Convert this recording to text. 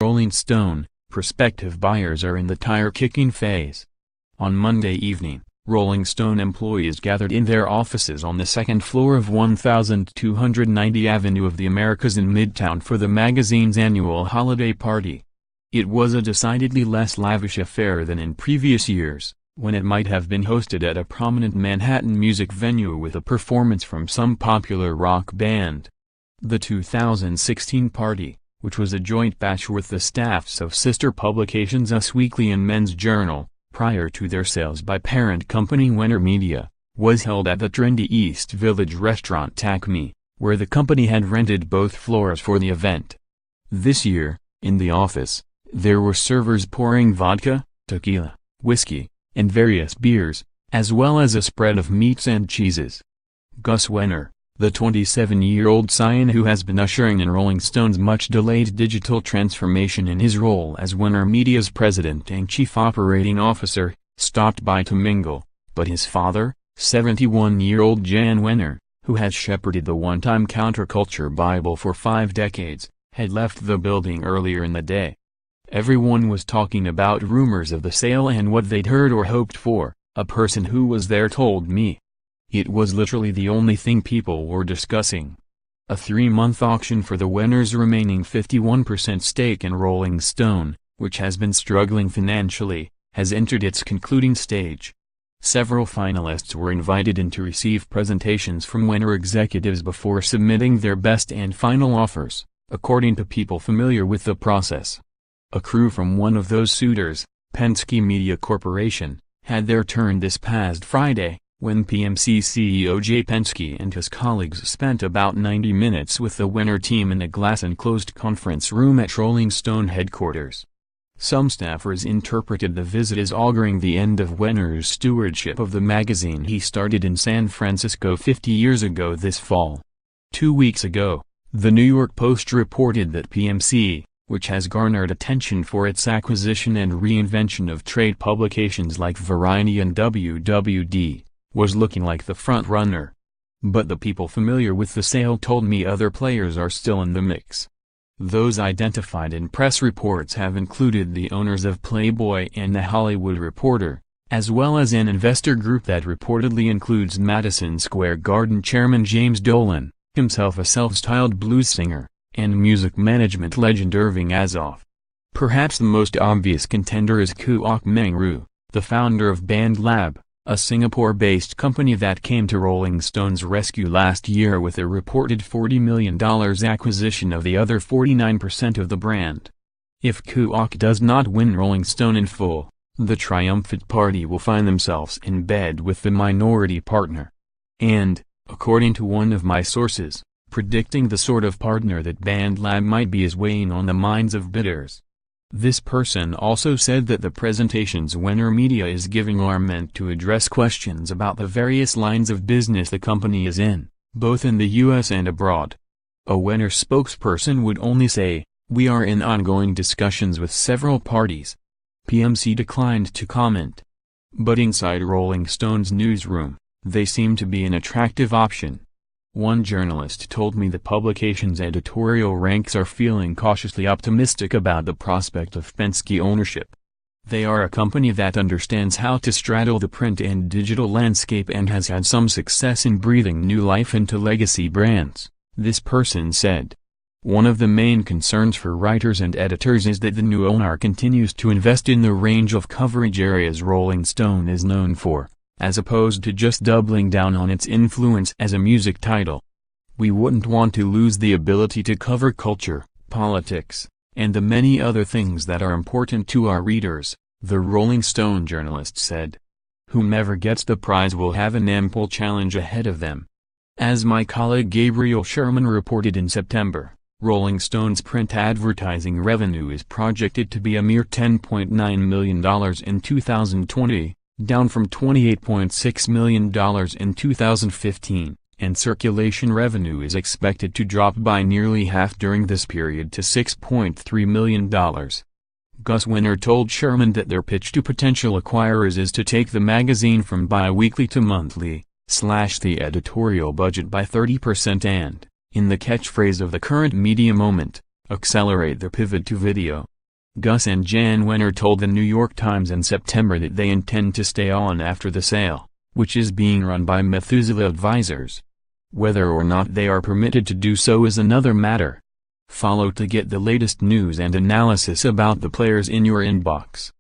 Rolling Stone, prospective buyers are in the tire-kicking phase. On Monday evening, Rolling Stone employees gathered in their offices on the second floor of 1290 Avenue of the Americas in Midtown for the magazine's annual holiday party. It was a decidedly less lavish affair than in previous years, when it might have been hosted at a prominent Manhattan music venue with a performance from some popular rock band. The 2016 party, which was a joint batch with the staffs of sister publications Us Weekly and Men's Journal, prior to their sales by parent company Wenner Media, was held at the trendy East Village restaurant ACME, where the company had rented both floors for the event. This year, in the office, there were servers pouring vodka, tequila, whiskey, and various beers, as well as a spread of meats and cheeses. Gus Wenner, the 27-year-old scion who has been ushering in Rolling Stone's much-delayed digital transformation in his role as Wenner Media's president and chief operating officer, stopped by to mingle, but his father, 71-year-old Jann Wenner, who has shepherded the one-time counterculture Bible for 5 decades, had left the building earlier in the day. Everyone was talking about rumors of the sale and what they'd heard or hoped for, a person who was there told me. It was literally the only thing people were discussing. A 3-month auction for the Wenner's remaining 51% stake in Rolling Stone, which has been struggling financially, has entered its concluding stage. Several finalists were invited in to receive presentations from Wenner executives before submitting their best and final offers, according to people familiar with the process. A crew from one of those suitors, Penske Media Corporation, had their turn this past Friday, when PMC CEO Jay Penske and his colleagues spent about 90 minutes with the Wenner team in a glass-enclosed conference room at Rolling Stone headquarters. Some staffers interpreted the visit as auguring the end of Wenner's stewardship of the magazine he started in San Francisco 50 years ago this fall. 2 weeks ago, the New York Post reported that PMC, which has garnered attention for its acquisition and reinvention of trade publications like Variety and WWD, was looking like the front-runner. But the people familiar with the sale told me other players are still in the mix. Those identified in press reports have included the owners of Playboy and The Hollywood Reporter, as well as an investor group that reportedly includes Madison Square Garden chairman James Dolan, himself a self-styled blues singer, and music management legend Irving Azoff. Perhaps the most obvious contender is Kuok Meng Ru, the founder of BandLab, a Singapore-based company that came to Rolling Stone's rescue last year with a reported $40 million acquisition of the other 49% of the brand. If Kuok does not win Rolling Stone in full, the triumphant party will find themselves in bed with the minority partner. And, according to one of my sources, predicting the sort of partner that BandLab might be is weighing on the minds of bidders. This person also said that the presentations Wenner Media is giving are meant to address questions about the various lines of business the company is in, both in the US and abroad. A Wenner spokesperson would only say, "We are in ongoing discussions with several parties." PMC declined to comment. But inside Rolling Stone's newsroom, they seem to be an attractive option. One journalist told me the publication's editorial ranks are feeling cautiously optimistic about the prospect of Penske ownership. They are a company that understands how to straddle the print and digital landscape and has had some success in breathing new life into legacy brands, this person said. One of the main concerns for writers and editors is that the new owner continues to invest in the range of coverage areas Rolling Stone is known for, as opposed to just doubling down on its influence as a music title. We wouldn't want to lose the ability to cover culture, politics, and the many other things that are important to our readers, the Rolling Stone journalist said. Whomever gets the prize will have an ample challenge ahead of them. As my colleague Gabriel Sherman reported in September, Rolling Stone's print advertising revenue is projected to be a mere $10.9 million in 2020, down from $28.6 million in 2015, and circulation revenue is expected to drop by nearly half during this period to $6.3 million. Gus Wenner told Sherman that their pitch to potential acquirers is to take the magazine from bi-weekly to monthly, slash the editorial budget by 30% and, in the catchphrase of the current media moment, accelerate the pivot to video. Gus and Jann Wenner told the New York Times in September that they intend to stay on after the sale, which is being run by Methuselah Advisors. Whether or not they are permitted to do so is another matter. Follow to get the latest news and analysis about the players in your inbox.